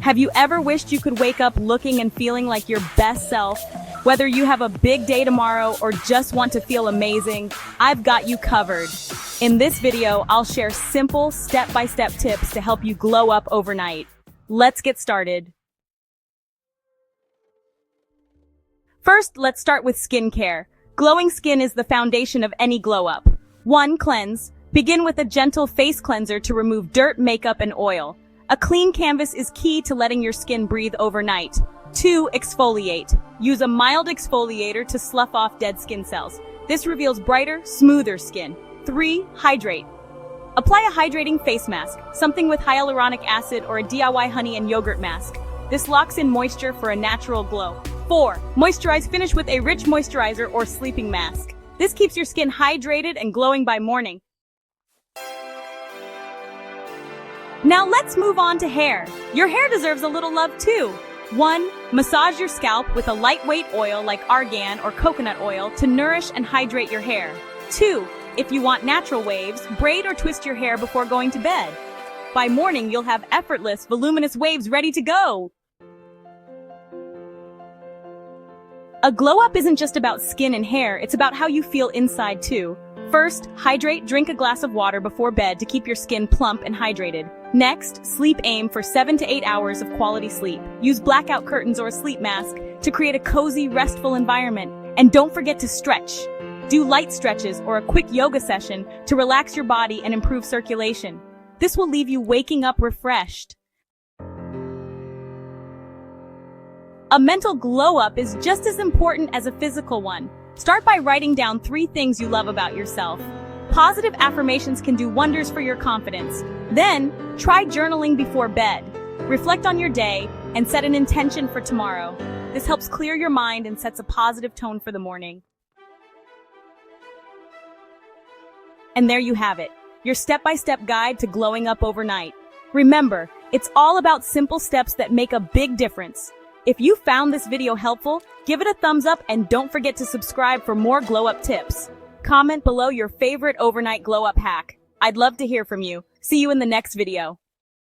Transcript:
Have you ever wished you could wake up looking and feeling like your best self? Whether you have a big day tomorrow or just want to feel amazing, I've got you covered. In this video, I'll share simple step-by-step tips to help you glow up overnight. Let's get started. First, let's start with skincare. Glowing skin is the foundation of any glow up. 1. Cleanse. Begin with a gentle face cleanser to remove dirt, makeup, and oil. A clean canvas is key to letting your skin breathe overnight. 2. Exfoliate. Use a mild exfoliator to slough off dead skin cells. This reveals brighter, smoother skin. 3. Hydrate. Apply a hydrating face mask, something with hyaluronic acid or a DIY honey and yogurt mask. This locks in moisture for a natural glow. 4. Moisturize. Finish with a rich moisturizer or sleeping mask. This keeps your skin hydrated and glowing by morning. Now let's move on to hair. Your hair deserves a little love too. 1. Massage your scalp with a lightweight oil like argan or coconut oil to nourish and hydrate your hair. 2. If you want natural waves, braid or twist your hair before going to bed. By morning, you'll have effortless, voluminous waves ready to go. A glow up isn't just about skin and hair, it's about how you feel inside too. First, hydrate. Drink a glass of water before bed to keep your skin plump and hydrated. Next, sleep. Aim for 7 to 8 hours of quality sleep. Use blackout curtains or a sleep mask to create a cozy, restful environment. And don't forget to stretch. Do light stretches or a quick yoga session to relax your body and improve circulation. This will leave you waking up refreshed. A mental glow-up is just as important as a physical one. Start by writing down 3 things you love about yourself. Positive affirmations can do wonders for your confidence. Then, try journaling before bed. Reflect on your day and set an intention for tomorrow. This helps clear your mind and sets a positive tone for the morning. And there you have it, your step-by-step guide to glowing up overnight. Remember, it's all about simple steps that make a big difference. If you found this video helpful, give it a thumbs up and don't forget to subscribe for more glow up tips. Comment below your favorite overnight glow up hack. I'd love to hear from you. See you in the next video.